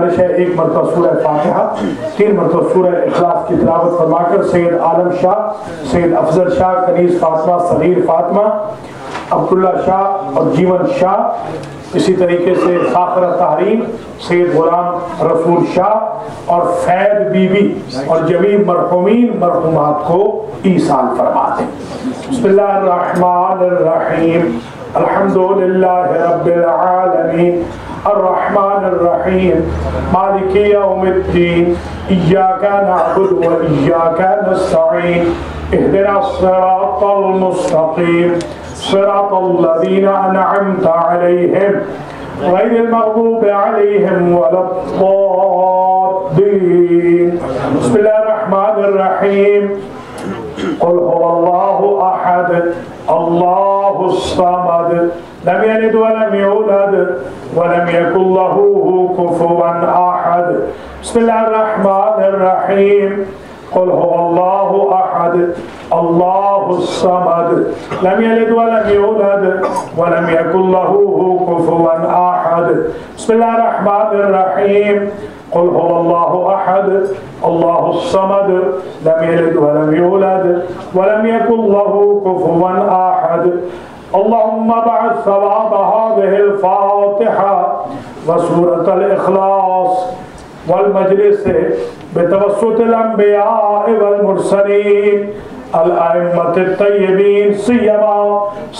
ایک مرتبہ سورہ فاتحہ 3 مرتبہ سورہ اخلاص کی تلاوت فرما کر سید عالم شاہ، سید افضل شاہ، کنیز فاطمہ، صغیر فاطمہ، عبداللہ شاہ اور جیون شاہ، اسی طریقے سے فاخرہ تحریم، سید غلام رسول شاہ اور فید بی بی اور جمیع مرحومین مرحومات کو ایصال فرما دیں۔ بسم اللہ الرحمن الرحیم، الحمدللہ رب العالمین، الرحمن الرحیم، مالک یوم الدین، ایاک نعبد و ایاک نستعین، اہدنا الصراط المستقیم، صراط الذین انعمت علیہم غیر المغضوب علیہم ولا الضالین۔ بسم اللہ الرحمن الرحیم، قل هو اللہ احد اللہ الصمد لم یلد ولم یولد ولم یکن له کفوا احد۔ بسم اللہ الرحمن الرحیم، قل هو اللہ احد اللہ الصمد لم یلد ولم یولد ولم یکن له کفوا احد۔ بسم اللہ الرحمن الرحیم، قل هو اللہ احد اللہ الصمد لم یلد ولم یولد ولم یکن له کفوا احد۔ اللهم بعث ثواب هذه الفاتحة وسورة الإخلاص والمجلس بتوسط الأنبياء والمرسلين الأئمة الطيبين سيما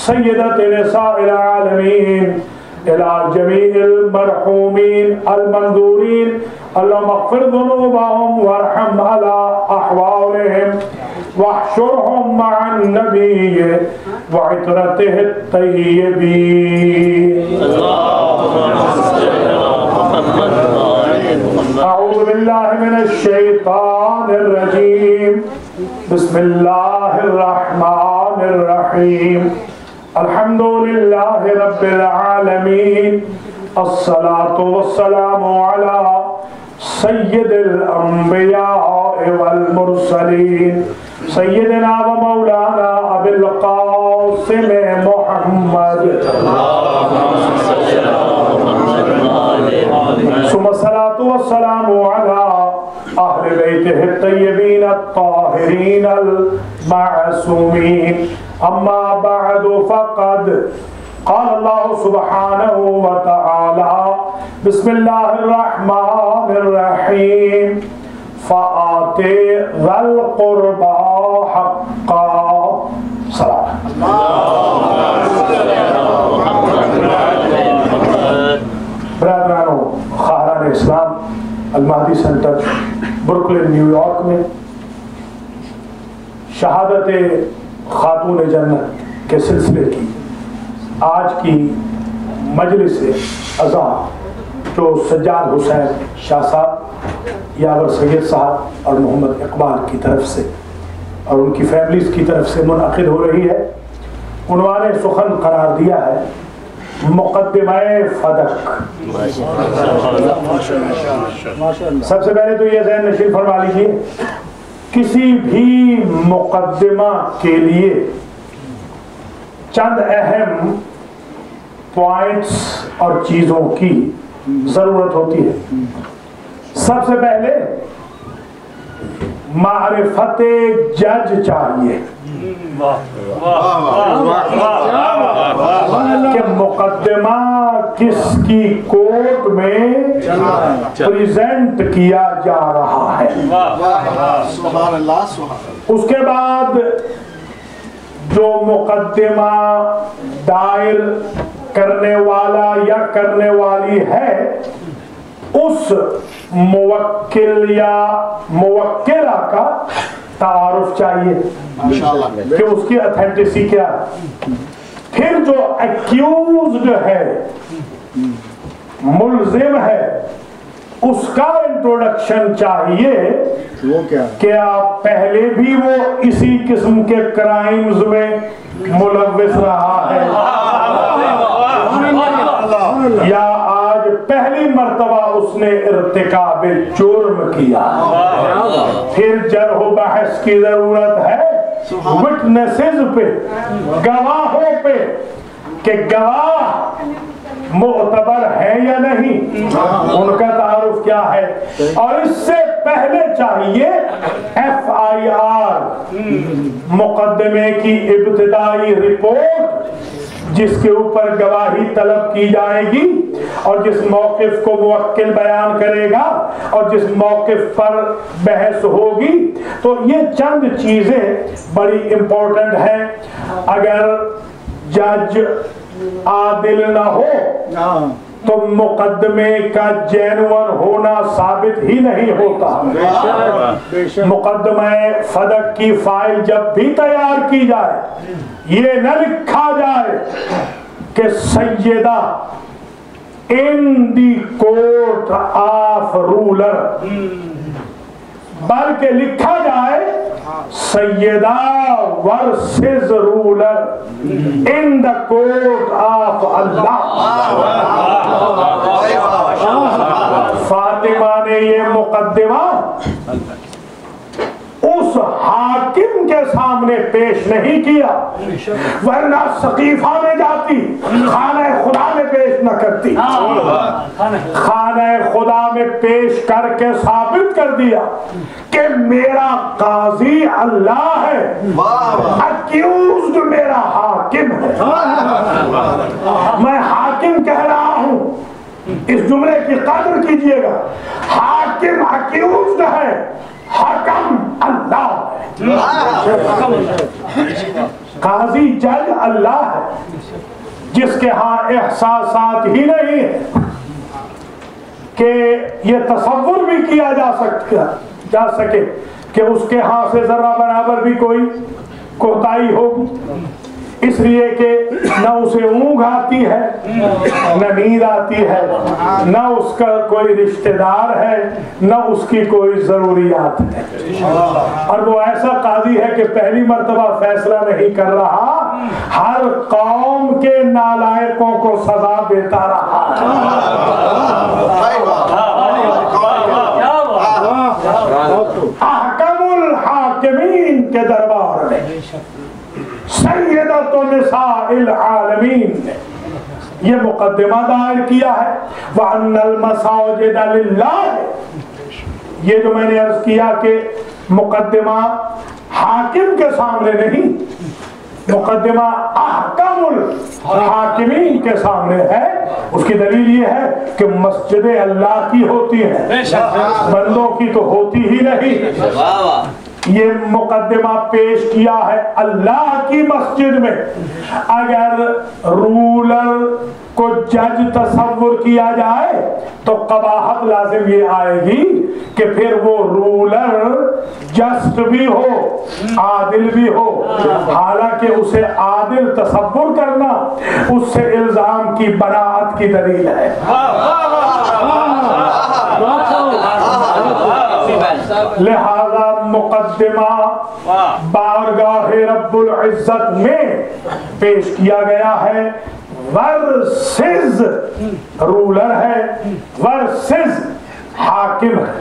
سيدة نساء العالمين إلى جميع المرحومين المنذورين، اللهم اغفر ذنوبهم وارحم على أحوالهم واحشرهم مع النبي وعطرته الطيبين۔ أعوذ بالله من الشيطان الرجيم، بسم الله الرحمن الرحيم، الحمد لله رب العالمين، الصلاة والسلام على سيد الأنبياء والمرسلين سيدنا ومولانا أبي القاسم محمد، ثم الصلاة والسلام على أهل بيته الطيبين الطاهرين المعصومين، أما بعد فقد قال الله سبحانه وتعالى بسم الله الرحمن الرحيم، فآت ذا القربى حقا۔ صلاة برادرانو خواہران اسلام، المہدی سینٹر بروکلن نیو یارک میں شہادت خاتون جنت کے سلسلے کی آج کی مجلس عزا جو سجاد حسین شاہ صاحب، یاور سید صاحب اور محمد اقبال کی طرف سے اور ان کی فیملیز کی طرف سے منعقد ہو رہی ہے، عنوان سخن قرار دیا ہے مقدمہ فدق۔ سب سے پہلے تو یہ ذہن نشین فرما لیجیے، کسی بھی مقدمہ کے لیے چند اہم پوائنٹس اور چیزوں کی ضرورت ہوتی ہے۔ سب سے پہلے معرفت جج چاہیے کہ مقدمہ کس کی کورٹ میں پریزنٹ کیا جا رہا ہے۔ اس کے بعد جو مقدمہ دائر کرنے والا یا کرنے والی ہے، اس موکل یا موکلہ کا تعارف چاہیے کہ اس کی اتھینٹسی کیا ہے۔ پھر جو ایکیوزڈ ہے، ملزم ہے، اس کا انٹروڈکشن چاہیے کہ آپ پہلے بھی وہ اسی قسم کے کرائمز میں ملوث رہا ہے یا آج پہلی مرتبہ اس نے ارتکاب جرم کیا۔ پھر جرح و بحث کی ضرورت ہے وٹنسز پہ، گواہوں پہ، کہ گواہ معتبر ہے یا نہیں، ان کا تعارف کیا ہے. اور اس سے پہلے چاہیے FIR مقدمے کی ابتدائی رپورٹ جس کے اوپر گواہی طلب کی جائے گی اور جس موقف کو موکل بیان کرے گا اور جس موقف پر بحث ہوگی. تو یہ چند چیزیں بڑی امپورٹنٹ ہیں. اگر جج عادل نہ ہو تو مقدمے کا جینون ہونا ثابت ہی نہیں ہوتا. مقدمہ فدق کی فائل جب بھی تیار کی جائے یہ نہ لکھا جائے کہ سیدہ in the court of ruler، بلکہ لکھا جائے Syeda versus ruler in the court of Allah. Fatima نے یہ مقدمہ اس حاکم کے سامنے پیش نہیں کیا، ورنہ سقیفہ میں جاتی خانہ خدا میں پیش نہ کرتی. خانہ خدا میں پیش کر کے ثابت کر دیا کہ میرا قاضی اللہ ہے، اکیوزڈ میرا حاکم ہے. میں حاکم کہہ رہا ہوں، اس جملے کی قدر کیجئے گا. حاکم اکیوزڈ ہے، حکم اللہ ہے. قاضی جج اللہ ہے جس کے ہاں احساسات ہی نہیں ہے کہ یہ تصور بھی کیا جا سکے کہ اس کے ہاں سے ذرہ برابر بھی کوئی کوتاہی ہوگی. اس لیے کہ نہ اسے اونگ آتی ہے، نہ نیند آتی ہے، نہ اس کا کوئی رشتہ دار ہے، نہ اس کی کوئی ضروریات ہے. اور وہ ایسا قاضی ہے کہ پہلی مرتبہ فیصلہ نہیں کر رہا، ہر قوم کے نالائقوں کو سزا دیتا رہا. احکم الحاکمین کے دربار میں سیدۃ نساء العالمین نے یہ مقدمہ دائر کیا ہے. وَأَنَّ الْمَسَاجِدَ لِلَّهِ. یہ جو میں نے عرض کیا کہ مقدمہ حاکم کے سامنے نہیں، مقدمہ احکم الحاکمین کے سامنے ہے. اس کی دلیل یہ ہے کہ مسجد اللہ کی ہوتی ہے، بندوں کی تو ہوتی ہی نہیں. یہ مقدمہ پیش کیا ہے اللہ کی مسجد میں. اگر رولر کو جج تصور کیا جائے تو قباحت لازم یہ آئے گی کہ پھر وہ رولر جسٹ بھی ہو، عادل بھی ہو. حالانکہ اسے عادل تصور کرنا اس سے الزام کی براءت کی دلیل ہے. لہذا مقدمہ بارگاہ رب العزت میں پیش کیا گیا ہے، ورسز رولر ہے، ورسز حاکم ہے.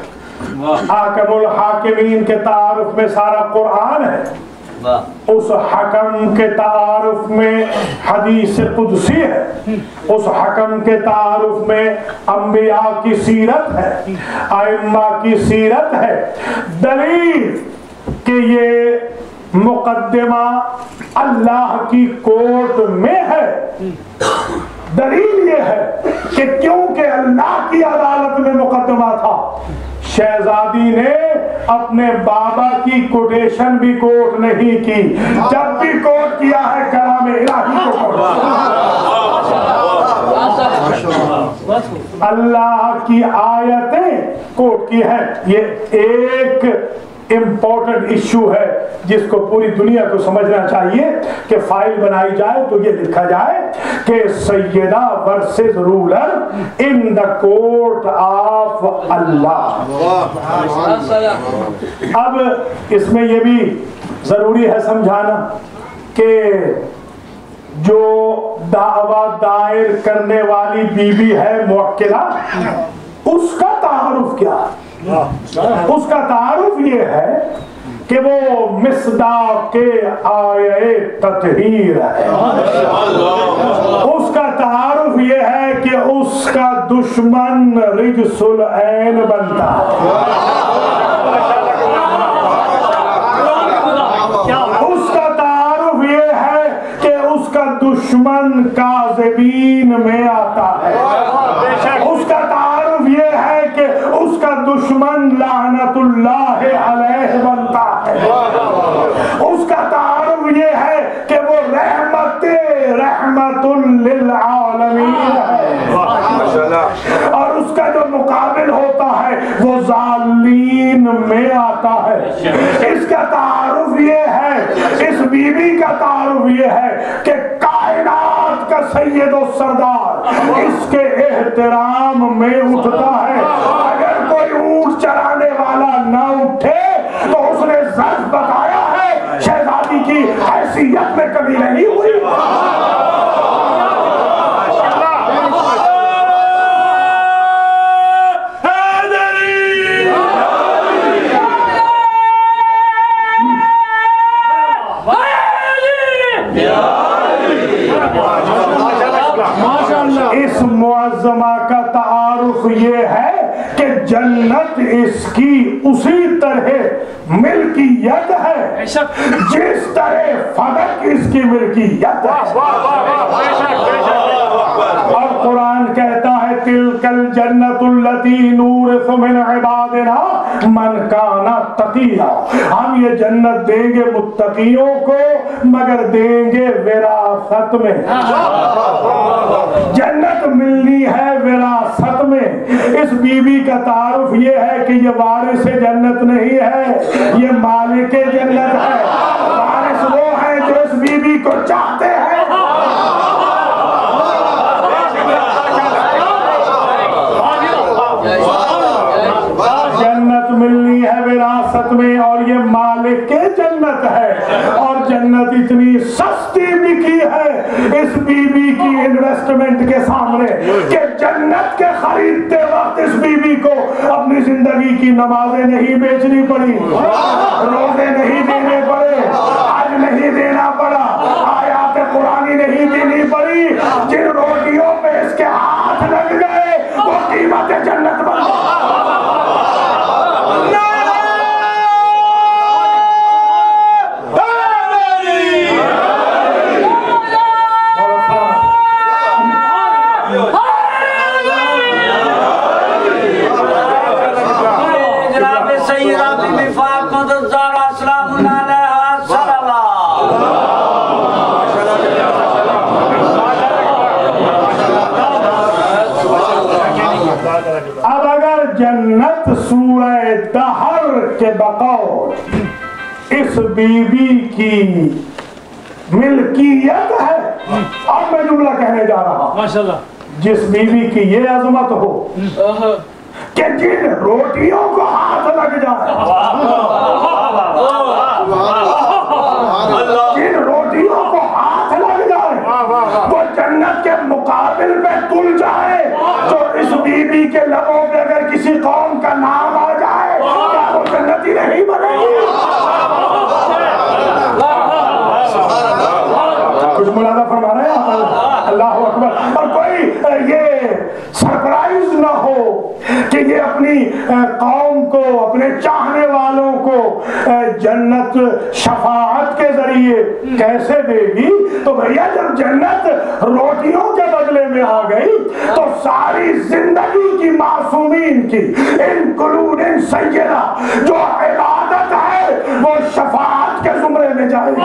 حاکم الحاکمین کے تعارف میں سارا قرآن ہے، اس حکم کے تعارف میں حدیث قدسی ہے، اس حکم کے تعارف میں انبیاء کی سیرت ہے، ائمہ کی سیرت ہے. دلیل کہ یہ مقدمہ اللہ کی کورٹ میں ہے، دلیل یہ ہے کہ کیونکہ اللہ کی عدالت میں مقدمہ تھا، شہزادی نے اپنے بابا کی کوٹیشن بھی کوٹ نہیں کی، جب بھی کوٹ کیا ہے کلام الہی کو کوٹ. اللہ کی آیتیں کوٹ کی ہیں. یہ ایک امپورٹنٹ ایشو ہے جس کو پوری دنیا کو سمجھنا چاہیے کہ فائل بنائی جائے تو یہ لکھا جائے کہ Syeda versus ruler in the court of Allah. اب اس میں یہ بھی ضروری ہے سمجھانا کہ جو دعویٰ دائر کرنے والی بیوی ہے موکلہ، اس کا تعارف کیا ہے؟ اس کا تعارف یہ ہے کہ وہ مصداق آیے تطہیر ہے. اس کا تعارف یہ ہے کہ اس کا دشمن رجس العین بنتا ہے. اس کا تعارف یہ ہے کہ اس کا دشمن کاذبین میں آتا ہے. اس کا تعارف یہ ہے کہ اس کا دشمن لعنت اللہ علیہ بنتا ہے. اس کا تعارف یہ ہے کہ وہ رحمت للعالمین ہے. اور اس کا جو مقابل ہوتا ہے وہ ظالمین میں آتا ہے. اس کا تعارف یہ ہے، اس بی بی کا تعارف یہ ہے کہ کائنات کا سید و سردار اس کے احترام میں اٹھتا ہے. اگر کوئی اونٹ چرانے والا نہ اٹھے تو اس نے ظرف بتایا ہے شہزادی کی حیثیت میں کمی نہیں ہوئی. اس معظمہ کا تعارف یہ ہے کہ جنت اس کی اسی طرح ملکیت ہے جس طرح فلک اس کی ملکیت ہے. اور قرآن کہتا ہے تلک الجنت التی نورث من عبادنا من کان تقیا. ہم یہ جنت دیں گے متقیوں کو مگر دیں گے وراثت میں. جنت ملنی ہے وراثت میں. اس بی بی کا تعارف یہ ہے کہ یہ وارث جنت نہیں ہے، یہ مالک جنت ہے. وارث وہ ہیں جو اس بی بی کو چاہتے ہیں. جنت ملنی ہے وراثت میں اور یہ مالک کے جنت ہے. اور جنت اتنی سستی بکی ہے اس بی بی کی انویسٹمنٹ کے سامنے کہ جنت کے خریدتے وقت اس بی بی کو اپنی زندگی کی نمازیں نہیں بیچنی پڑی، روزے نہیں دینے پڑے، حج نہیں دینا پڑا، آیات قرآنی نہیں دینی پڑی. جن روٹیوں پہ اس کے ہاتھ لگ گئے وہ قیمت جنت بن گئی. اب اگر جنت سورہ دہر کے بقول اس بی بی کی ملکیت ہے، اب میں جملہ کہنے جا رہا ہوں، جس بی بی کی یہ عظمت ہو کہ جن روٹیوں کو ہاتھ لگ جائے، جن روٹیوں کو ہاتھ لگ جائے وہ جنت کے مقابل میں تل جائے. تو اس بی بی کے لبوں پہ اگر کسی قوم کا نام آ جائے کیا وہ جنتی نہیں بنے گی؟ کچھ ملازہ فرما رہے ہیں اللہ اکبر. اور کوئی یہ سرپرائز نہ ہو کہ یہ اپنی قوم کو، اپنے چاہنے والوں کو جنت شفاعت کے ذریعے کیسے دے گی. تو بھیا جب جنت روٹیوں کے بدلے میں آ گئی تو ساری زندگی کی معصومین کی انکلوڈنگ سیدہ جو عبادت ہے وہ شفاعت کے زمرے میں جائے گی.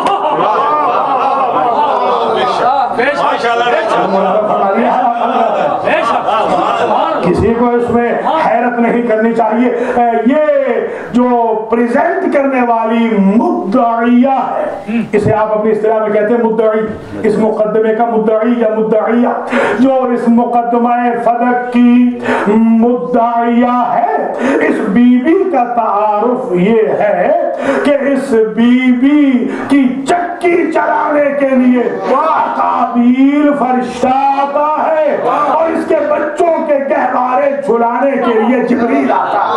کسی کو اس میں حیرت نہیں کرنی چاہیے. یہ جو پریزنٹ کرنے والی مدعیہ ہے، اسے آپ اپنی اصطلاح میں کہتے ہیں مدعی، اس مقدمے کا مدعی یا مدعیہ، جو اس مقدمہ فدق کی مدعیہ ہے. اس بی بی کا تعارف یہ ہے کہ اس بی بی کی چکی چلانے کے لیے اقابیل فرشتہ آتا ہے اور اس کے بچوں کے گہوارے جھلانے کے لیے جبریل آتا ہے.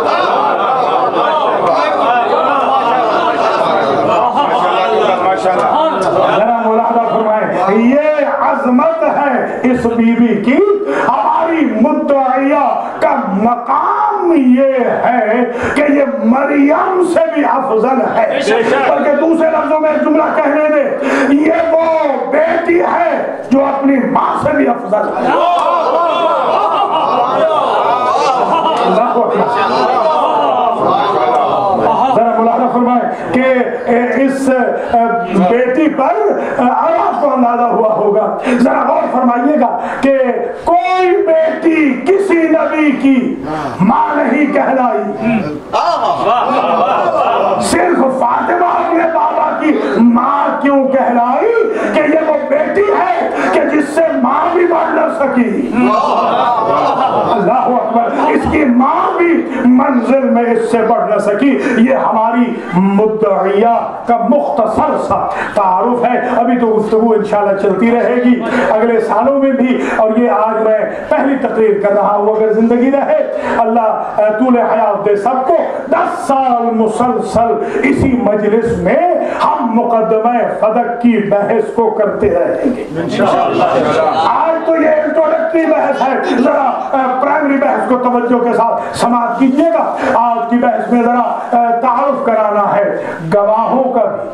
یہ ہے کہ یہ مریم سے بھی افضل ہے، بلکہ دوسرے لفظوں میں جملہ کہنے دے، یہ وہ بیٹی ہے جو اپنی ماں سے بھی افضل ہے۔ ذرا ملاحظہ فرمائیں کہ اس بیٹی پر آپ کو اندازہ ہوا ہوگا، ذرا غور فرمائیے گا کہ کوئی بیٹی کسی نبی کی ماں نہیں کہلائی، صرف فاطمہ اپنے بابا کی ماں کیوں کہلائی کہ یہ وہ بیٹی ہے کہ جس سے ماں بھی بڑھ نہ سکی۔ اللہ اکبر، اس کی ماں بھی منزل میں اس سے بڑھ نہ سکی۔ یہ ہماری مدعیہ کا مختصر سا تعارف ہے، ابھی تو گفتگو انشاءاللہ چلتی رہے گی اگلے سالوں میں بھی، اور یہ آج میں پہلی تقریر کر رہا ہوں، اگر زندگی رہے اللہ طول حیات دے سب کو، 10 سال مسلسل اسی مجلس میں ہم مقدمہ فدق کی بحث کو کرتے رہیں گے انشاءاللہ۔ آج تو یہ انٹروڈکٹری بحث ہے، ذرا پرائمری بحث کو توجہ کے ساتھ سماعت کیجیے گا۔ آج کی بحث میں ذرا تعارف کرانا ہے گواہوں کا بھی،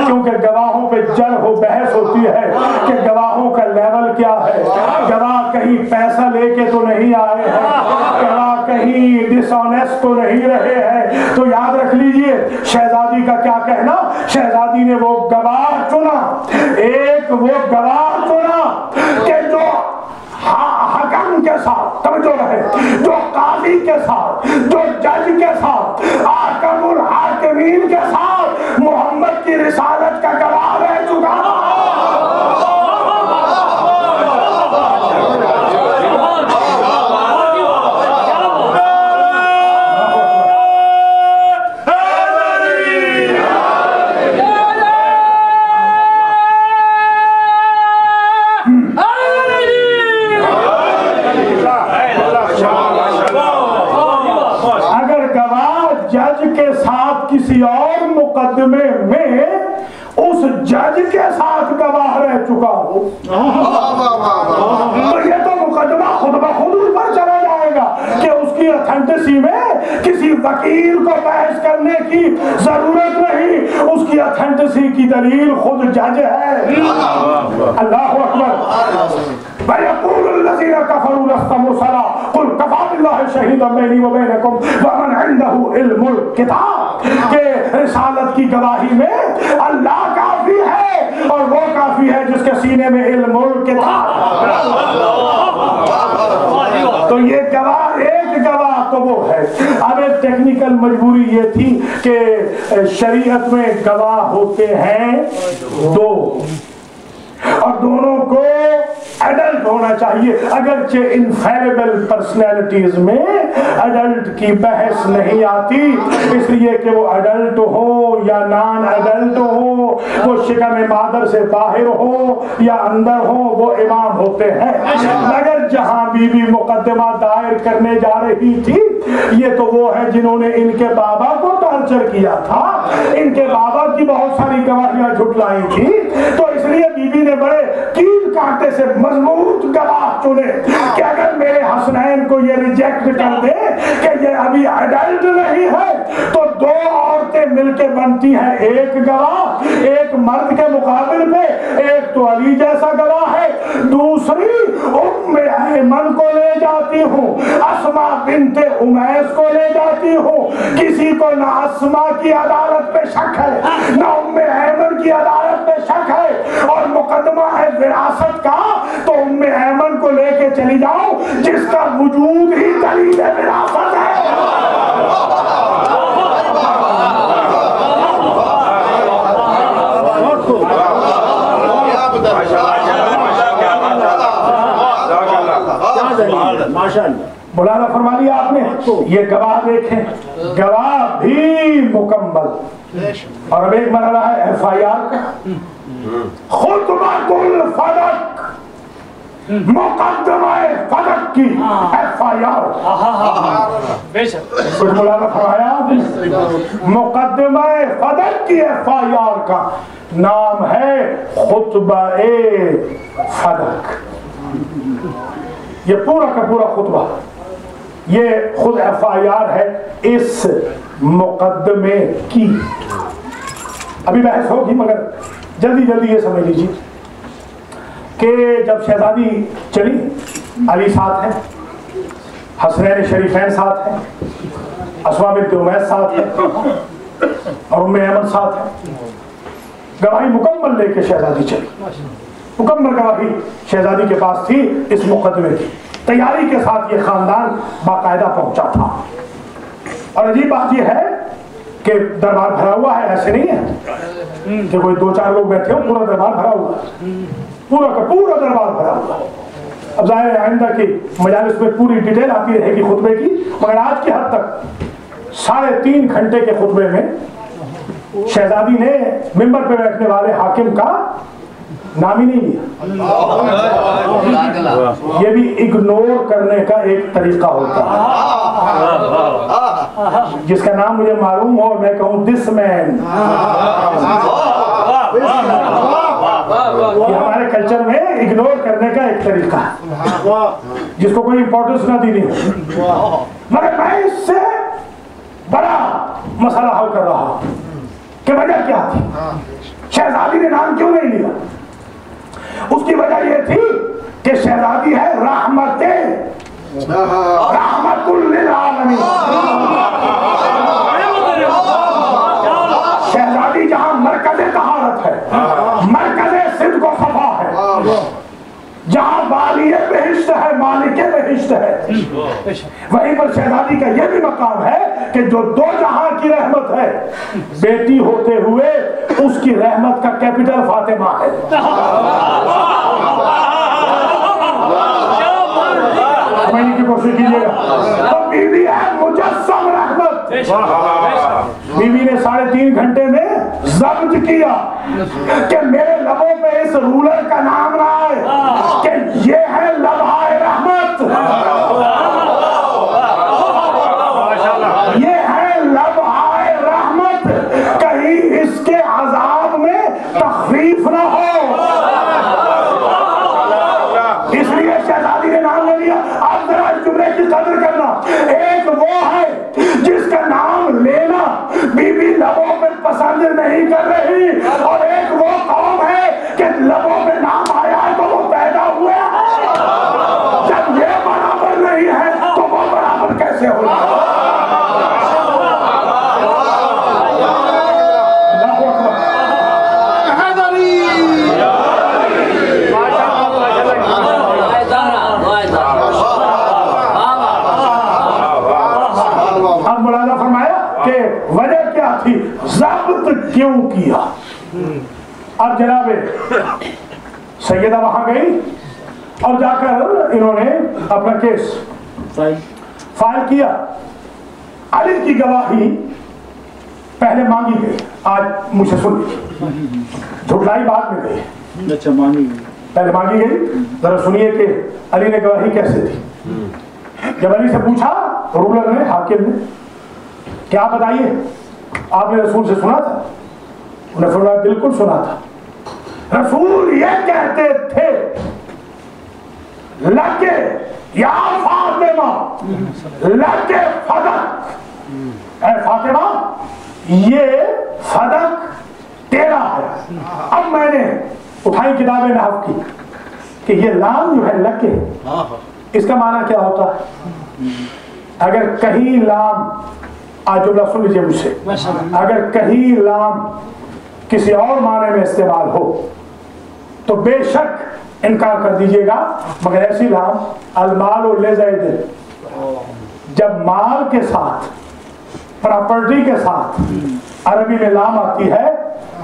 کیونکہ گواہوں پہ جرح و بحث ہوتی ہے کہ گواہوں کا لیول کیا ہے، گواہ کہیں پیسہ لے کے تو نہیں آئے ہیں، گواہ کہیں ڈس آنیسٹ تو نہیں رہے ہیں۔ تو یاد رکھ لیجئے شہزادی کا کیا کہنا، شہزادی نے وہ گواہ چنا، ایک وہ گواہ چنا کہ جو حکم کے ساتھ، توجہ رہے، جو قاضی کے ساتھ، جو جج کے ساتھ، حاکم الحاکمین کے ساتھ محمد کی رسالت کا گواہ رہ چکا۔ کسی اور مقدمے میں اس جج کے ساتھ گواہ رہ چکا ہو تو یہ تو مقدمہ خود بخود اوپر چلا جائے گا کہ اس کی اتھینٹسی میں کسی وکیل کو بحث کرنے کی ضرورت نہیں، اس کی اتھینٹسی کی دلیل خود جج ہے۔ اللہ اکبر۔ وَيَقُولُ الَّذِينَ كَفَرُوا لَسْتَ مُرْسَلًا قُلْ كَفَىٰ بِاللَّهِ شَهِيدًا بَيْنِي وَبَيْنَكُمْ وَمَنْ عِندَهُ عِلْمُ الْكِتَابِ، کہ رسالت کی گواہی میں اللہ کافی ہے اور وہ کافی ہے جس کے سینے میں علم الکتاب۔ تو یہ گواہ، ایک گواہ تو وہ ہے۔ اب ایک ٹیکنیکل مجبوری یہ تھی کہ شریعت میں گواہ ہوتے ہیں دو، اور دونوں کو ایڈلٹ ہونا چاہیے، اگرچہ انفیلیبل پرسنالٹیز میں ایڈلٹ کی بحث نہیں آتی، اس لیے کہ وہ ایڈلٹ ہو یا نان ایڈلٹ ہو، وہ شکم مادر سے باہر ہو یا اندر ہو، وہ امام ہوتے ہیں۔ مگر جہاں بی بی مقدمہ دائر کرنے جا رہی تھی، یہ تو وہ ہے جنہوں نے ان کے بابا کو ٹارچر کیا تھا، ان کے بابا کی بہت ساری گواہیاں جھٹلائی تھی، تو اس لیے بی بی نے بڑے کیل کانٹے سے مضبوط گواہ چنے کہ اگر میرے حسنین کو یہ ریجیکٹ کر دے کہ یہ ابھی ایڈلٹ نہیں ہے تو دو عورتیں مل کے بنتی ہیں ایک گواہ، ایک مرد کے مقابل پہ ایک تو علی جیسا گواہ ہے، دوسری ام ایمن کو لے جاتی ہوں، اسما بنت امیس کو لے جاتی ہوں۔ کسی کو نہ اسما کی عدالت پہ شک ہے نہ ام ایمن کی عدالت پہ شک ہے، اور مقدمہ ہے وراثت کا، تو ام ایمن کو لے کے چلی جاؤ جس کا وجود ہی دلیل وراثت ہے۔ مولانا فرما لیا آپ نے، یہ گواہ دیکھیں، گواہ بھی مکمل، اور اب ایک مرحلہ ہے ایف آئی آر کا، خطبۃ الفدق، مقدمہ فدق کی ایف آئی آر۔ کچھ مولانا فرمایا آپ نے، مقدمہ فدق کی ایف آئی آر کا نام ہے خطبہ فدق۔ یہ پورا کا پورا خطبہ یہ خود FIR ہے اس مقدمے کی. ابھی بحث ہوگی مگر جلدی جلدی یہ سمجھ لیجیے کہ جب شہزادی چلی، علی ساتھ ہیں، حسنین شریفین ساتھ ہیں، اسماء بنت امیس ساتھ ہیں اور ام ایمن ساتھ ہیں. گواہی مکمل لے کے شہزادی چلی، مکمل گواہی شہزادی کے پاس تھی اس مقدمے کی. تیاری کے ساتھ یہ خاندان باقاعدہ پہنچا تھا. اور عجیب بات یہ ہے کہ دربار بھرا ہوا ہے، ایسے نہیں ہے کہ کوئی 2-4 لوگ بیٹھے ہو، پورا دربار بھرا ہوا ہے، پورا کا پورا دربار بھرا ہوا ہے. اب ظاہر ہے آئندہ کی مجالس میں پوری ڈیٹیل آتی رہے گی خطبے کی، مگر آج کی حد تک 3.5 گھنٹے کے خطبے میں شہزادی نے ممبر پہ بیٹھنے والے حاکم کا نام ہی نہیں لیا. یہ بھی اگنور کرنے کا ایک طریقہ ہوتا ہے، جس کا نام مجھے معلوم ہو میں کہوں دس مین. یہ ہمارے کلچر میں اگنور کرنے کا ایک طریقہ ہے جس کو کوئی امپورٹنس نہ دینی ہو. مگر میں اس سے بڑا مسئلہ حل کر رہا ہوں کہ وجہ کیا تھی، شہزادی نے نام کیوں نہیں لیا. اس کی وجہ یہ تھی کہ شہزادی ہے رحمت للعالمین. شہزادی جہاں مرکز طہارت ہے، مرکز صدق و صفا ہے، جہاں والی بہشت ہے، مالک بہشت ہے، وہیں پر شہزادی کا یہ بھی مقام ہے کہ جو 2 جہاں کی رحمت ہے، بیٹی ہوتے ہوئے اس کی رحمت کا کیپٹل فاطمہ ہے. سمجھنے کی کوشش کیجیے گا. تو بیوی ہے مجسم رحمت. بیوی نے 3.5 گھنٹے میں ضبط کیا کہ میرے لبوں پہ اس رولر کا نام نہ آئے کہ یہ ہے لمحہ رحمت، یہ ہے لمحہ رحمت، کہیں اس کے عذاب میں تخفیف نہ ہو. اس لیے شہزادی نے نام لے لیا. آپ ذرا اس جملے کی قدر کرنا. ایک وہ ہے جس کا نام لینا بی بی لبوں پہ پسند نہیں کر رہی، اور ایک وہ قوم ہے کہ لبوں پہ نام آیا ہے تو وہ پیدا ہوئے ہیں. جب یہ برابر نہیں ہے تو وہ برابر کیسے ہوگا؟ ضبط کیوں کیا؟ اب جناب سیدہ وہاں گئی اور جا کر انہوں نے اپنا کیس فائل کیا. علی کی گواہی پہلے مانگی گئی. آج مجھے سن جھٹلائی بعد میں گئی. اچھا مانگی پہلے مانگی گئی. ذرا سنیے کہ علی نے گواہی کیسے دی. جب علی سے پوچھا رولر نے، حاکم نے، کیا بتائیے آپ نے رسول سے سنا تھا؟ انہیں فرمایا بالکل سنا تھا. رسول یہ کہتے تھے لکے یا فاطمہ لکے فدق، اے فاطمہ یہ فدق تیرا ہے. اب میں نے اٹھائی کتاب نحو کی کہ یہ لام جو ہے لکے، اس کا معنی کیا ہوتا ہے؟ اگر کہیں لام، آج جملہ سن لیجیے مجھ سے، اگر کہیں لام کسی اور معنی میں استعمال ہو تو بے شک انکار کر دیجیے گا، مگر ایسی لام المال لزید، جب مال کے ساتھ، پراپرٹی کے ساتھ عربی میں لام آتی ہے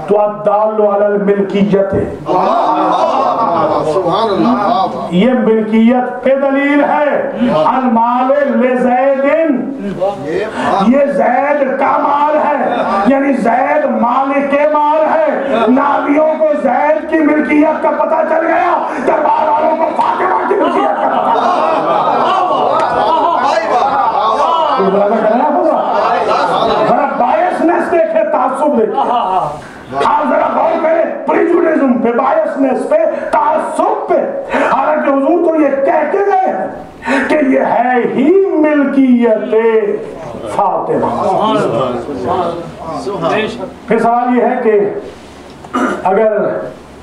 تو الدال علی الملکیت ہے. یہ ملکیت پہ دلیل ہے. المال لزید، یہ زید کا مال ہے، یعنی زید مالک مال ہے. ناویوں کو زید کی ملکیت کا پتہ چل گیا، دربار والوں کو فاطمہ کی ملکیت کا پتہ ذرا بائسنس دیکھے، تعصب دیکھے. آپ ذرا غور کریں پریجوڈیزم پہ، بائسنس پہ، تعصب پہ. حالانکہ حضور تو یہ کہہ کے گئے ہیں کہ یہ ہے ہی ملکیت فاطمہ۔ پھر سوال یہ ہے کہ اگر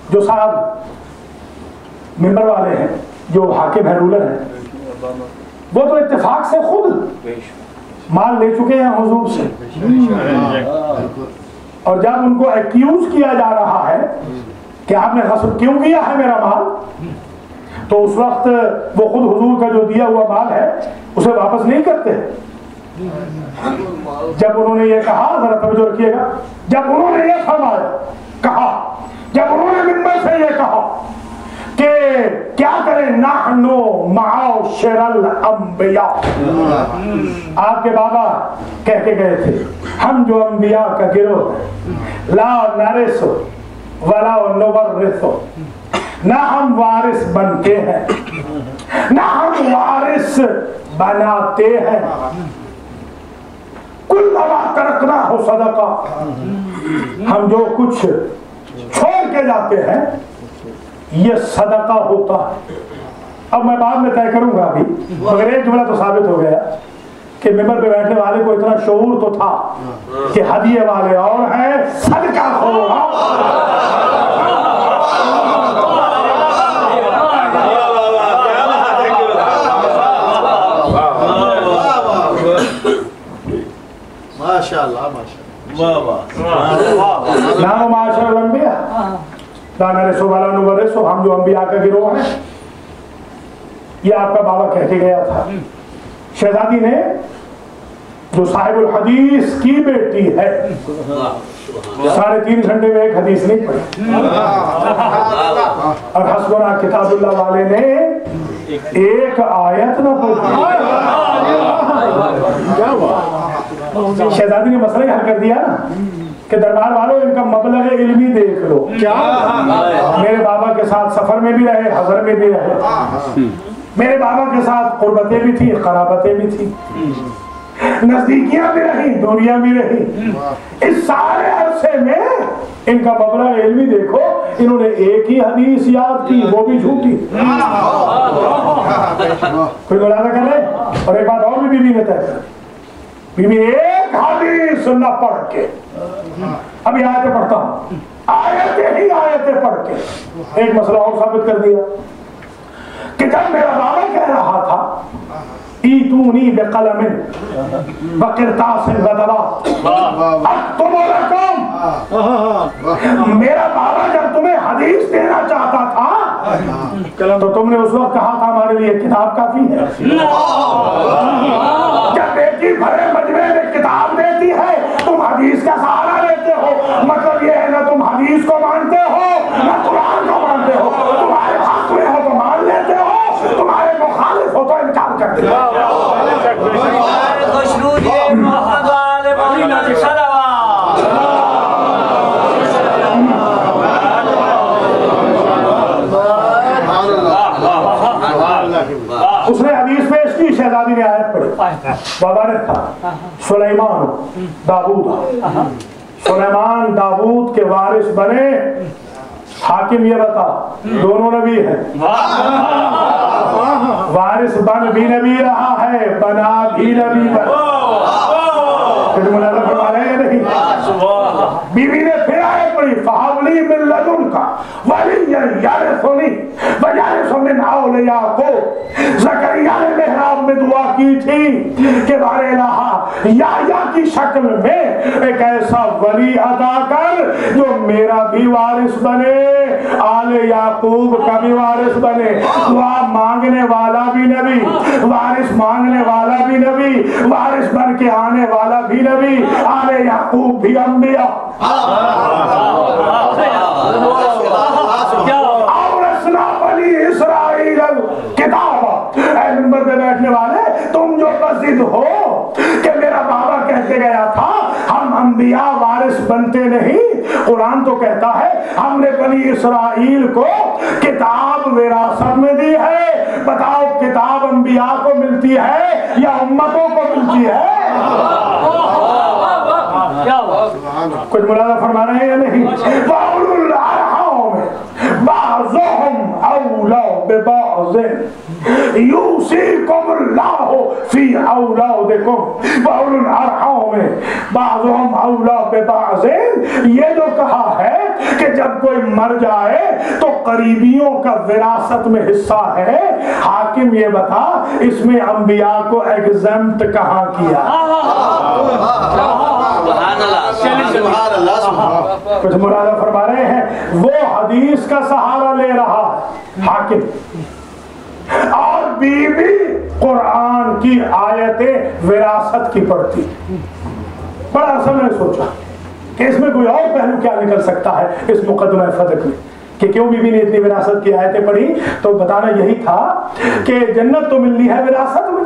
جو صاحب ممبر والے ہیں، جو حاکم ہیں، رولر ہیں، وہ تو اتفاق سے خود مال لے چکے ہیں حضور سے، اور جب ان کو ایکیوز کیا جا رہا ہے کہ آپ نے غصب کیوں کیا ہے میرا مال، تو اس وقت وہ خود حضور کا جو دیا ہوا مال ہے اسے واپس نہیں کرتے۔ جب انہوں نے یہ کہا، ذرا توجہ رکھیے گا، جب انہوں نے یہ فرمایا، کہا، جب انہوں نے ممبر سے یہ کہا کہ کیا کریں، نحنو معاشر الانبیاء، آپ کے بابا کہہ کے گئے تھے ہم جو انبیاء کا گروہ ہے، لا نرث ولا نورث، نہ ہم وارث بنتے ہیں نہ ہم وارث بناتے ہیں، کل ما ترکناہ صدقہ، ہم جو کچھ چھوڑ کے جاتے ہیں یہ صدقہ ہوتا ہے۔ اب میں بعد میں طے کروں گا ابھی، مگر ایک جملہ تو ثابت ہو گیا کہ ممبر پہ بیٹھنے والے کو اتنا شعور تو تھا کہ ہدیے والے اور ہیں، صدقہ ہوگا۔ نام معاشر الانبیاء لا نرث ولا نورث، ہم جو انبیاء کا گروہ ہیں، یہ آپ کا بابا کہہ کے گیا تھا۔ شہزادی نے جو صاحب الحدیث کی بیٹی ہے 3.5 گھنٹے میں ایک حدیث نہیں پڑھی، اور حسبنا کتاب اللہ والے نے ایک آیت نہ پڑھی۔ شہزادی نے مسئلہ حل کر دیا نا کہ دربار والوں ان کا مبلغ علمی دیکھ لو، میرے بابا کے ساتھ سفر میں بھی رہے، حضر میں بھی رہے، میرے بابا کے ساتھ قربتیں بھی تھی، قرابتیں بھی تھی، نزدیکیاں بھی رہی، دوریاں بھی رہی، اس سارے عرصے میں ان کا مبلغ علمی دیکھو، انہوں نے ایک ہی حدیث یاد کی، وہ بھی جھوٹی۔ کوئی ملاحظہ کر لے۔ اور ایک بات اور بھی بیوی نے طے کر، بیوی ایک حدیث نہ پڑھ کے، ابھی آیتیں پڑھتا ہوں، آیتیں پڑھ کے ایک مسئلہ اور ثابت کر دیا کہ جب میرا بابا کہہ رہا تھا ایتونی بقلم وقرطاس ودوات اکتب لکم، میرا بابا جب تمہیں حدیث دینا چاہتا تھا تو تم نے اس وقت کہا تھا ہمارے لیے کتاب کافی ہے۔ جب بیٹی بھرے مجمع میں کتاب دیتی ہے تم حدیث کا سہارا لیتے ہو، مطلب یہ ہے نہ تم حدیث کو مانتے ہو نہ قرآن کو مانتے ہو، تمہارے حق میں ہو تو مان لیتے ہو، تمہارے مخالف ہو تو انکار کرتے ہو۔ اس نے حدیث پیش کی، شہزادی نے آیت پڑھی، بابا نے کہا سلیمان داؤد، سلیمان داؤد کے وارث بنے، حاکم یہ بتا دونوں نبی ہیں، وارث بن بھی نبی رہا ہے، بنا بھی نبی بنا، پھر مناظر فرما رہے ہیں نہیں۔ بیوی نے پھر آیت پڑھی فَحَبْ لِي مِن لَدُنْكَ وَلِيًّا يَرِثُنِي وَيَرِثُ مِنْ آلِ یعقوب۔ زکریا نے محراب میں دعا کی تھی کہ بار الہ یحییٰ کی شکل میں ایک ایسا ولی عطا کر جو میرا بھی وارث بنے، آل یعقوب کا بھی وارث بنے، دعا مانگنے والا بھی نبی، وارث مانگنے والا بھی نبی، وارث بن کے آنے والا بھی نبی، آل یعقوب بھی انبیاء۔ اورثنا بنی اسرائیل الکتاب، اے منبر پہ بیٹھنے والے تم جو مسجد ہو کہ میرا بابا کہتے گیا تھا ہم انبیاء وارث بنتے نہیں، قرآن تو کہتا ہے ہم نے بنی اسرائیل کو کتاب وراثت میں دی ہے، بتاؤ کتاب انبیاء کو ملتی ہے یا امتوں کو ملتی ہے؟ کچھ ملاحظہ فرما رہے ہیں یا نہیں؟ وَأُولُو الْأَرْحَامِ بَعْضُهُمْ أَوْلَىٰ ببعض یوصیکم اللہ فی اولادکم وَأُولُو الْأَرْحَامِ بَعْضُهُمْ أَوْلَىٰ بِبَعْضٍ، یہ جو کہا ہے کہ جب کوئی مر جائے تو قریبیوں کا وراثت میں حصہ ہے، حاکم یہ بتا اس میں انبیاء کو ایگزمپٹ کہاں کیا؟ کچھ مولانا فرما رہے ہیں وہ حدیث کا سہارا لے رہا حاکم، اور بی بی قرآن کی آیتیں وراثت کی پڑھتی۔ بڑا عرصہ میں نے سوچا کہ اس میں کوئی اور پہلو کیا نکل سکتا ہے اس مقدمہ فتح میں، کہ کیوں بی بی نے اتنی وراثت کی آیتیں پڑھی؟ تو بتانا یہی تھا کہ جنت تو ملنی ہے وراثت میں،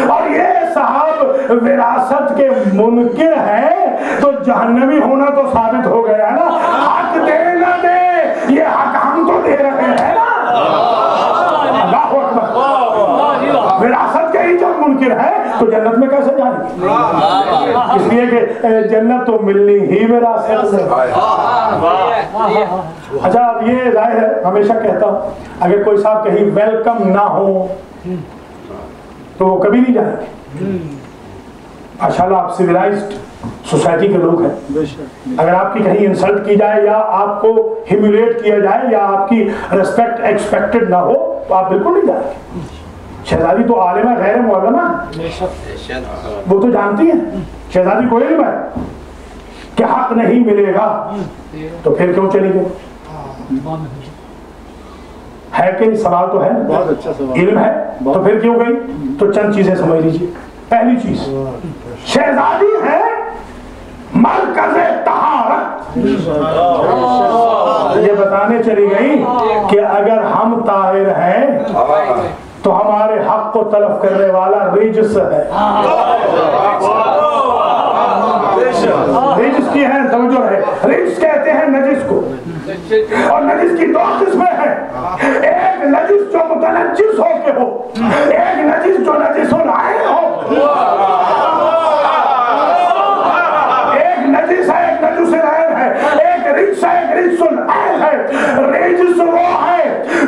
اور یہ صاحب وراثت کے منکر ہیں تو جہنمی ہونا تو ثابت ہو گیا نا۔ حق دے نہ دے یہ حق ہم تو دے رہے ہیں نا۔ اللہ اکبر، وراثت کے ہی جب منکر ہے تو جنت میں کیسے جائیں گے؟ اس لیے کہ جنت تو ملنی ہی وراثت سے۔ اچھا اب یہ ظاہر ہے، ہمیشہ کہتا ہوں اگر کوئی صاحب کہیں ویلکم نہ ہو تو وہ کبھی نہیں جائیں گے۔ ماشاءاللہ آپ سویلائزڈ سوسائٹی کے لوگ ہیں، اگر آپ کی کہیں انسلٹ کی جائے یا آپ کو ہیومیلیٹ کیا جائے یا آپ کی ریسپیکٹ ایکسپیکٹڈ نہ ہو تو آپ بالکل نہیں جائیں گے۔ شہزادی تو عالمہ غیر معلمہ، وہ تو جانتی ہیں، شہزادی کو علم ہے کہ حق نہیں ملے گا تو پھر کیوں چلی گئی؟ ہے کہ سوال تو ہے، علم ہے تو پھر کیوں گئی؟ تو چند چیزیں سمجھ لیجیے۔ پہلی چیز، شہزادی ہے مرکز طہارت، یہ بتانے چلی گئی کہ اگر ہم طاہر ہیں تو ہمارے حق کو تلف کرنے والا رجس ہے۔ رجس کی ہے توجہ ہے، رجس کہتے ہیں نجس کو، اور نجس کی دو قسمیں ہیں، ایک نجس جو متنجس ہو کے ہو، ایک نجس جو نجس العین ہو۔ ایک نجس ہے، ایک نجس العین ہے، ایک رجس ہے، ایک رجس العین ہے۔ رجس وہ ہے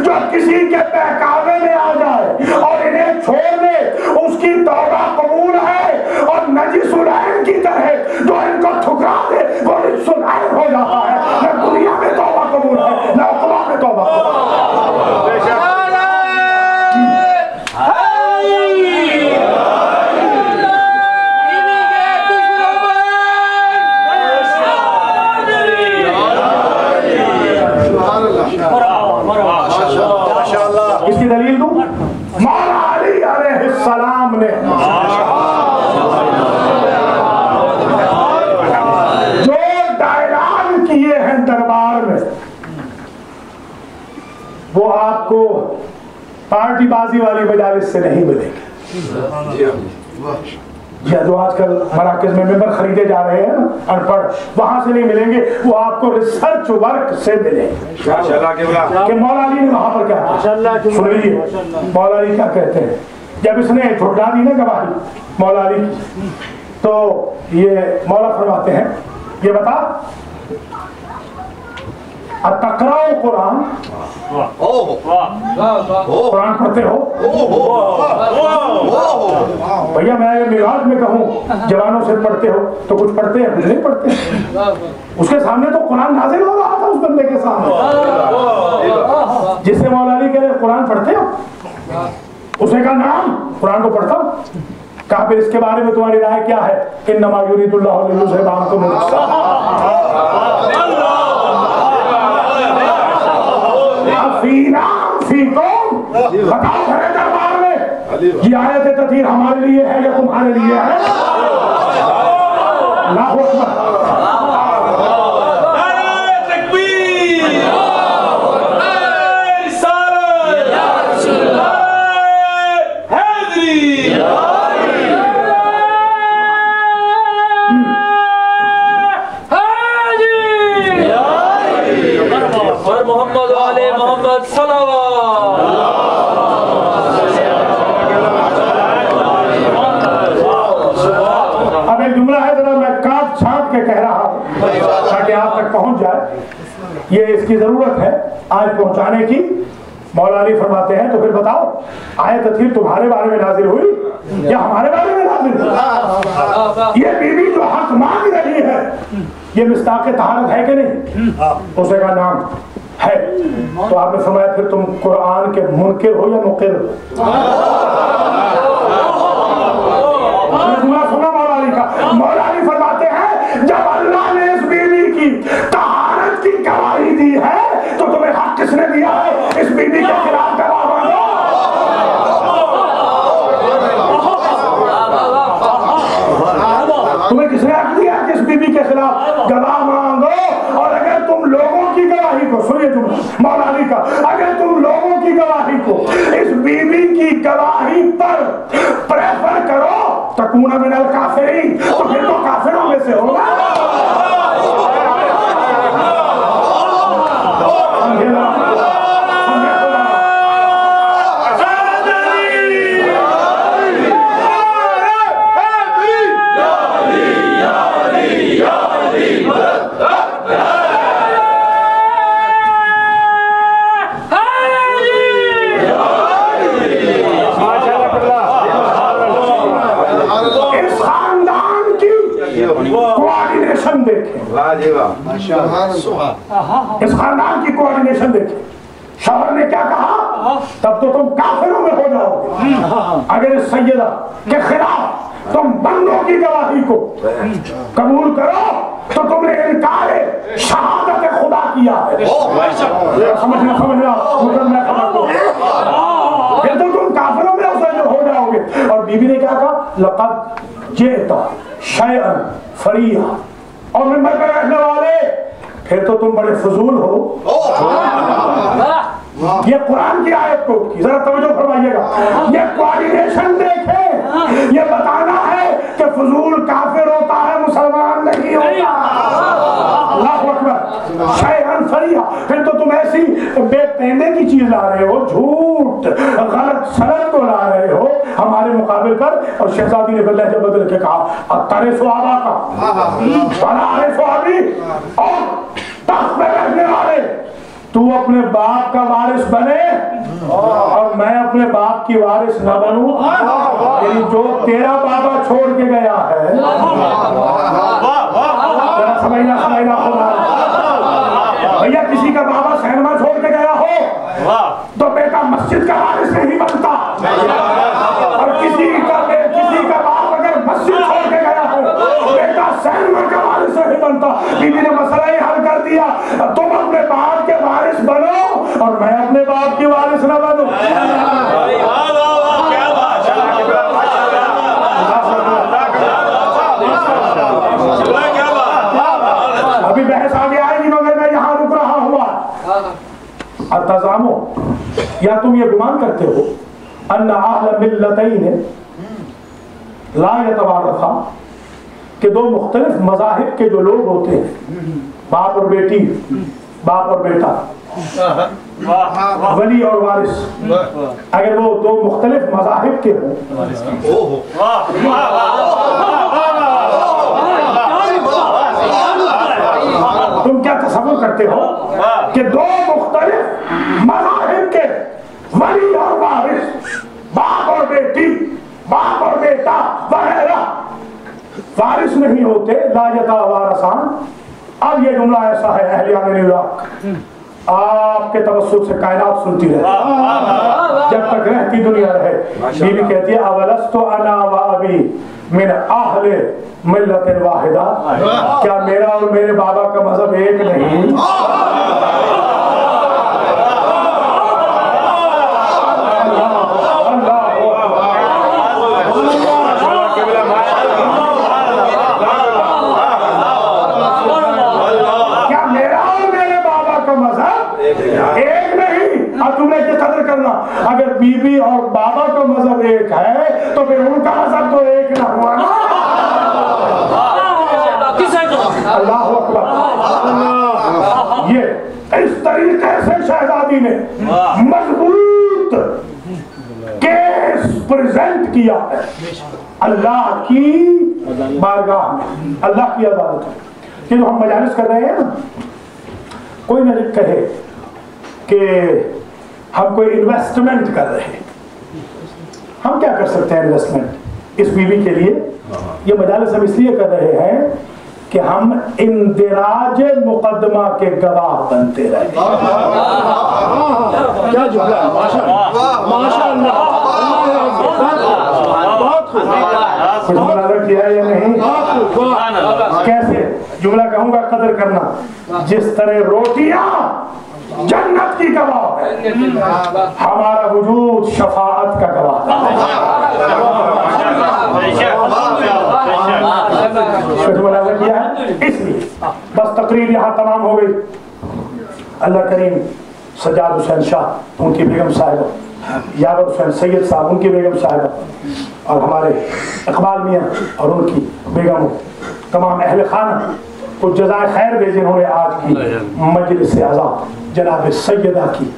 جو کسی کے بہکاوے میں آ جائے اور انہیں چھوڑ دے، اس کی توبہ قبول ہے، اور نجس العین کی طرح جو ان کو ٹھکرا دے وہ رجس العین ہو جاتا ہے۔ نہ دنیا میں توبہ قبول ہے نہ عقبہ میں توبہ قبول ہے۔ اس کی دلیل دوں، مولا علی علیہ السلام نے جو ڈائلاگ کیے ہیں دربار میں وہ آپ کو پارٹی بازی والی مجالس سے نہیں ملے گی، جو آج کل مراکز میں ممبر خریدے جا رہے ہیں ان پڑھ، وہاں سے نہیں ملیں گے، وہ آپ کو ریسرچ ورک سے ملیں گے کہ مولا علی نے وہاں پر کیا کہا۔ سن لیجیے مولا علی کیا کہتے ہیں، جب اس نے جھٹلا دی نا گواہی مولا علی، تو یہ مولا فرماتے ہیں یہ بتا اتقرأ قرآن، قرآن پڑھتے ہو؟ بھیا میں اگر میراج میں کہوں جوانوں سے پڑھتے ہو تو کچھ پڑھتے ہیں کچھ نہیں پڑھتے۔ اس کے سامنے تو قرآن نازل ہو رہا تھا، اس بندے کے سامنے جس سے مولا علی کہہ رہے قرآن پڑھتے ہو؟ اس نے کہا نعم قرآن کو پڑھتا ہوں۔ کہا پھر اس کے بارے میں تمہاری رائے کیا ہے؟ انما یرید اللہ لیذھب عنکم الرجس۔ بتاؤ گھر دربار میں یہ آیت تطہیر ہمارے لیے ہے یا تمہارے لیے ہے؟ اللہ اکبر، نعرہ تکبیر، نعرہ رسالت، یا رسول اللہ، حیدری، محمد والے محمد صلوات۔ اب ایک جملہ ہے ذرا میں کاٹ چھانٹ کے کہہ رہا ہوں تاکہ آپ تک پہنچ جائے، یہ اس کی ضرورت ہے آج پہنچانے کی مولا علی فرماتے ہیں تو پھر بتاؤ آیت تطہیر تمہارے بارے میں نازل ہوئی یا ہمارے بارے میں نازل ہوئی؟ یہ بیوی جو حق مانگ رہی ہے یہ مصداق طہارت ہے کہ نہیں؟ اسے کا نام ہے. تو آپ نے فرمایا پھر تم قرآن کے منکر ہو یا مقر؟ سنا مولا علی کا. مولا علی فرماتے ہیں جب اللہ نے اس بیوی کی طہارت کی گواہی دی ہے تو تمہیں حق کس نے دیا ہے اس بیوی کے خلاف گواہ مانگو؟ تمہیں کس نے حق دیا کہ اس بیوی کے خلاف گواہ مانگو؟ اور اگر تم لوگوں کی گواہی کو سنیے جملہ مولا علی کا, اگر تم لوگوں کی گواہی کو اس بیوی کی گواہی پر پریفر کرو تکون من الکافرین تو پھر تو کافروں میں سے ہوگا. اس خاندان کی کوارڈینیشن دیکھیں. شوہر نے کیا کہا تب تو تم کافروں میں ہو جاؤ گے. اگر اس سیدہ کے خلاف تم بندوں کی گواہی کو قبول کرو تو تم نے انکار شہادت خدا کیا ہے. سمجھنا پھر تو تم کافروں میں ہو جاؤ گے. اور بیوی نے کیا کہا لقد جئت شیئا فریا, اور ممبر پہ بیٹھنے والے پھر تو تم بڑے فضول ہو. یہ قرآن کی آیت کو ذرا توجہ فرمائیے گا. یہ کوارڈینیشن دیکھیں, یہ بتانا ہے کہ فضول کافر ہوتا ہے مسلمان نہیں ہوتا. اللہ اکبر. شیئا فریہ, پھر تو تم ایسی بے پیندے کی چیز لا رہے ہو, جھوٹ غلط سند کو لا رہے ہو ہمارے مقابل پر. اور شہزادی نے لہجہ بدل کے کہا اتارے صحابہ کا بنارے صحابی اور تخت پہ بیٹھنے والے تو اپنے باپ کا وارث بنے اور میں اپنے باپ کی وارث نہ بنوں. یعنی جو تیرا بابا چھوڑ کے گیا ہے سمجھنا بھیا, کسی کا بابا سینما چھوڑ کے گیا ہو تو بیٹا مسجد کا وارث نہیں بنتا. اور کسی کا باپ اگر مسجد چھوڑ کے گیا ہو بیٹا سینما کا وارث نہیں بنتا. بیوی نے مسئلہ ہی حل کر دیا, تم اپنے باپ کے وارث بنو اور میں اپنے باپ کی وارث نہ بنوں. ابھی بحث آگے آئے گی مگر میں یہاں رک رہا ہوں. التزامو, یا تم یہ گمان کرتے ہو ان اہل ملتین لا یتوارثا, کہ دو مختلف مذاہب کے جو لوگ ہوتے ہیں, باپ اور بیٹی, باپ اور بیٹا, ولی اور وارث, اگر وہ دو مختلف مذاہب کے ہوں تم کیا تصور کرتے ہو کہ دو مختلف مذاہب کے ولی اور وارث, باپ اور بیٹی, باپ اور بیٹا وغیرہ وارث نہیں ہوتے؟ لا یتوارثان. اب یہ جملہ ایسا ہے اہلیان عراق آپ کے توسط سے کائنات سنتی رہے جب تک رہتی دنیا رہے. بیوی کہتی ہے اولست انا و ابی من اہل ملت واحدہ, کیا میرا اور میرے بابا کا مذہب ایک نہیں؟ ایک نہیں. اب تمہیں کی قدر کرنا, اگر بیوی اور بابا کا مذہب ایک ہے تو پھر ان کا مذہب تو ایک نہ ہوا نا. اللہ اکبر. یہ اس طریقے سے شہزادی نے مضبوط کیس پریزنٹ کیا ہے اللہ کی بارگاہ میں, اللہ کی عدالت میں. یہ جو ہم مجالس کر رہے ہیں نا, کوئی نہ کہے کہ ہم کوئی انویسٹمنٹ کر رہے ہیں. ہم کیا کر سکتے ہیں انویسٹمنٹ اس بیوی کے لیے؟ یہ مجالس ہم اس لیے کر رہے ہیں کہ ہم اندراج مقدمہ کے گواہ بنتے رہیں. کیا جملہ ہے، ماشاء اللہ. کچھ ملازم کیا ہے یا نہیں؟ کیسے جملہ کہوں گا؟ قدر کرنا. جس طرح روٹیاں جنت کی گواہ ہے، ہمارا وجود شفاعت کا گواہ کیا ہے. اس لیے بس تقریر یہاں تمام ہو گئی. اللہ کریم سجاد حسین شاہ ان کی بیگم صاحبہ، یاور حسین سید صاحب ان کی بیگم صاحبہ، اور ہمارے اقبال میاں اور ان کی بیگم، تمام اہل خانہ کو جزائے خیر دے جنہوں نے آج کی مجلس اعزا جناب سیدہ کی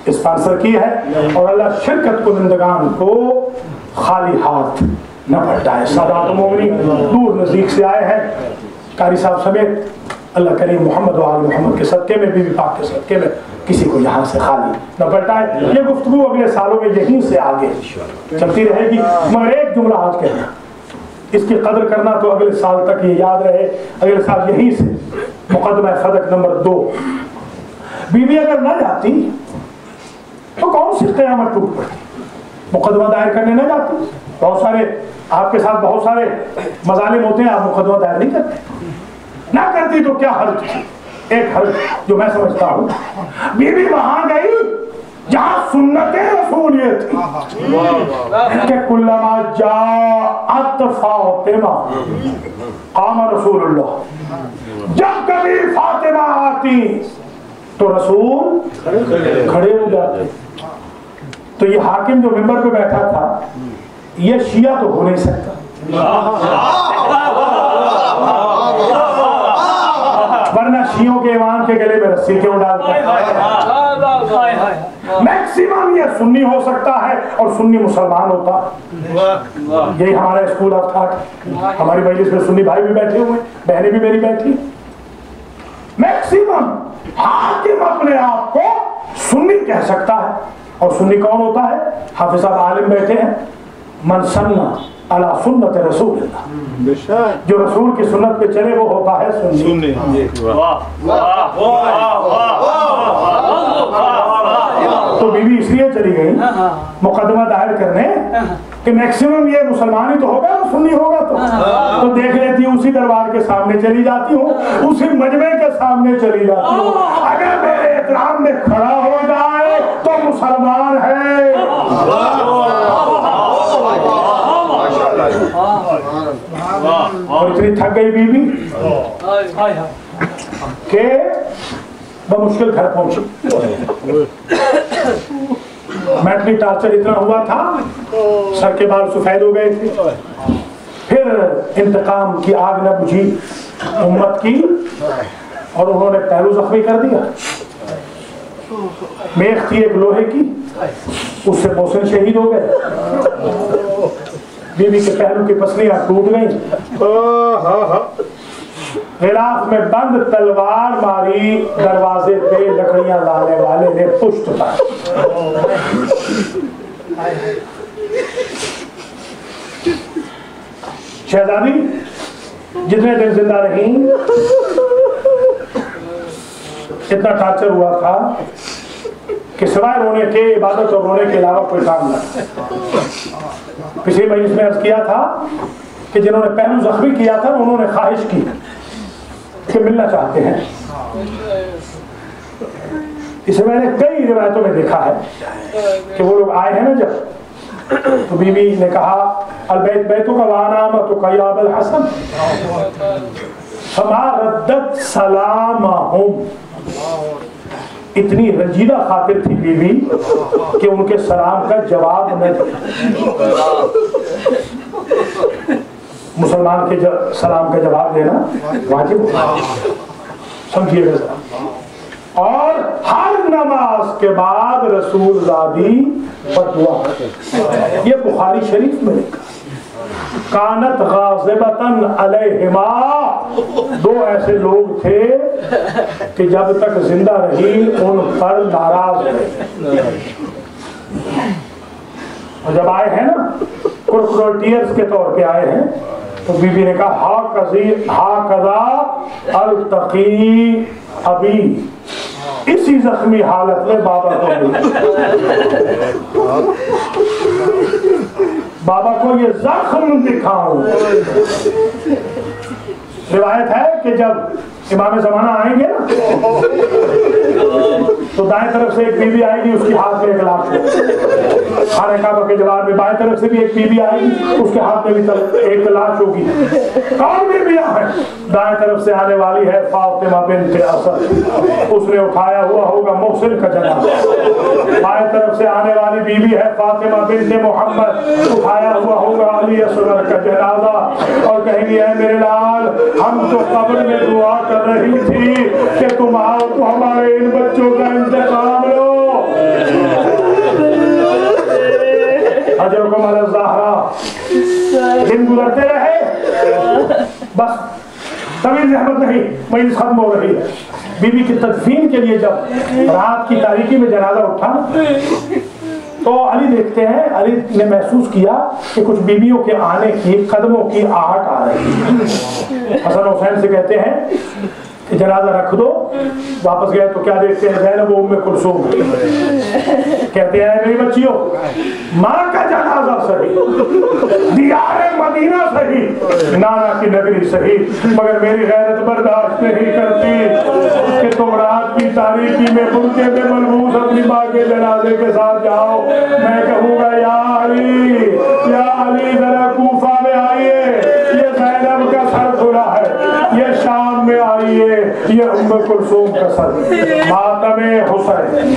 اسپانسر کی ہے. اور اللہ شرکت کنندگان کو خالی ہاتھ نہ پلٹائے. سادات و مومنین دور نزدیک سے آئے ہیں، قاری صاحب سمیت. اللہ کریم محمد و آل محمد کے صدقے میں، بی بی پاک کے صدقے میں کسی کو یہاں سے خالی نہ پلٹائے. یہ گفتگو اگلے سالوں میں یہیں سے آگے چلتی رہے گی. مگر ایک جملہ آج کہنا، اس کی قدر کرنا تو اگلے سال تک یہ یاد رہے. اگلے سال یہیں سے مقدمہ صدق نمبر 2. بیوی اگر نہ جاتی تو کون سی قیامت ٹوٹ پڑتی؟ مقدمہ دائر کرنے نہ جاتی. بہت سارے آپ کے ساتھ بہت سارے مظالم ہوتے ہیں، آپ مقدمہ دائر نہیں کرتے. نہ کرتی تو کیا حل تھی؟ ایک حل جو میں سمجھتا ہوں، بیوی وہاں گئی جہاں سنت رسول یہ تھی کہ کلما جاءت فاطمہ قام رسول اللہ. جب کبھی فاطمہ آتی تو رسول کھڑے ہو جاتے. تو یہ حاکم جو ممبر پہ بیٹھا تھا یہ شیعہ تو ہو نہیں سکتا، ورنہ شیعوں کے امام کے گلے میں رسی کیوں ڈالتا ہے؟ میکسیمم یہ سنی ہو سکتا ہے اور سنی مسلمان ہوتا. یہی ہمارا اسکول آف تھاٹ. ہماری مجلس میں سنی بھائی بھی بیٹھے ہوئے، بہنیں بھی میری بیٹھی. میکسیمم حاکم اپنے آپ کو سنی کہہ سکتا ہے. اور سنی کون ہوتا ہے؟ حافظ صاحب عالم بیٹھے ہیں، من سنہ علی سنت رسول اللہ، جو رسول کی سنت پہ چلے وہ ہوتا ہے سنی. تو بیوی اس لیے چلی گئی مقدمہ دائر کرنے کہ میکسیمم یہ مسلمان ہی تو ہوگا، سنی ہوگا تو دیکھ لیتی ہوں اسی دربار کے سامنے چلی جاتی ہوں، اسی مجمع کے سامنے چلی جاتی ہوں. اگر میرے احترام میں کھڑا ہو جائے تو مسلمان ہے. اور اتنی تھک گئی بیوی کہ بمشکل گھر پہنچی. مینٹلی ٹارچر اتنا ہوا تھا، سر کے بال سفید ہو گئے تھے. پھر انتقام کی آگ نہ بجھی امت کی اور انہوں نے پہلو زخمی کر دیا. میخ تھی ایک لوہے کی، اس سے محسن شہید ہو گئے. بیوی کے پہلو کی پسلیاں ٹوٹ گئیں. غلاف میں بند تلوار ماری، دروازے پہ لکڑیاں لانے والے نے پشت پائی. شہزادی جتنے دن زندہ رہیں اتنا ٹارچر ہوا تھا کہ سوائے رونے کے، عبادت اور رونے کے علاوہ کوئی کام نہ. پچھلی مجلس میں عرض کیا تھا کہ جنہوں نے پہلو زخمی کیا تھا انہوں نے خواہش کی کہ ملنا چاہتے ہیں. اسے میں نے کئی روایتوں میں دیکھا ہے کہ وہ لوگ آئے ہیں نا جب، تو بی بی نے کہا البیت بیتو کا وانامتو کا یا ابا الحسن فما ردت سلامہم. اتنی رنجیدہ خاطر تھی بی بی کہ ان کے سلام کا جواب نہ دیا. مسلمان کے سلام کا جواب دینا واجب ہے، سمجھیے گا. اور ہر نماز کے بعد رسول زادی بدعا، یہ بخاری شریف میں لکھا. کانت غاضبتن علیہما، دو ایسے لوگ تھے کہ جب تک زندہ رہی ان پر ناراض رہے، اور جب آئے ہیں نا کروکوڈائلز کے طور پہ آئے ہیں تو بی بی نے کہا ہا کذا التقی ابی، اسی زخمی حالت میں بابا کو ملی، بابا کو یہ زخم دکھاؤں۔ روایت ہے کہ جب امام زمانہ آئیں گے نا تو دائیں طرف سے ایک بی بی آئے گی، اس کے ہاتھ میں ایک لاش ہوگی، خانہ کعبہ کے جوار میں بائیں طرف سے بھی ایک بی بی آئے گی، اس کے ہاتھ میں بھی ایک لاش ہوگی۔ کون بی بی ہے؟ دائیں طرف سے آنے والی ہے فاطمہ بنت اسد، اس نے اٹھایا ہوا ہوگا محسن کا جنازہ۔ بائیں طرف سے آنے والی بی بی ہے فاطمہ بنت محمد، اٹھایا ہوا ہوگا علی اصغر کا جنازہ، اور کہیں گے اے میرے لال ہم تو قبر میں دعا کر رہی تھی کہ تم آؤ تو ہمارے ان بچوں کا انتقام لو۔ حجرکم علی الزہرا، دن گزرتے رہے، بس طویل زحمت نہیں، مجلس ختم ہو رہی ہے۔ بی بی کی تدفین کے لیے جب رات کی تاریکی میں جنازہ اٹھا تو علی دیکھتے ہیں، علی نے محسوس کیا کہ کچھ بیویوں کے آنے کی قدموں کی آہٹ آ رہی ہے۔ حسن حسین سے کہتے ہیں کہ جنازہ رکھ دو، واپس گئے تو کیا دیکھتے ہیں؟ زینب و ام کلثوم، کہتے ہیں میری بچیوں ماں کا جنازہ صحیح، دیار مدینہ صحیح، نانا کی نگری صحیح، مگر میری غیرت برداشت نہیں کرتی کہ تم رات کی تاریکی میں برقعے میں ملبوس اپنی ماں کے جنازے کے ساتھ جاؤ۔ میں کہوں گا یا علی ذرا کوفہ میں آئیے، یہ زینب کا سر کھلا ہے، یہ شام میں آئیے، یہ ام کلثوم کا سر، ماتم حسین۔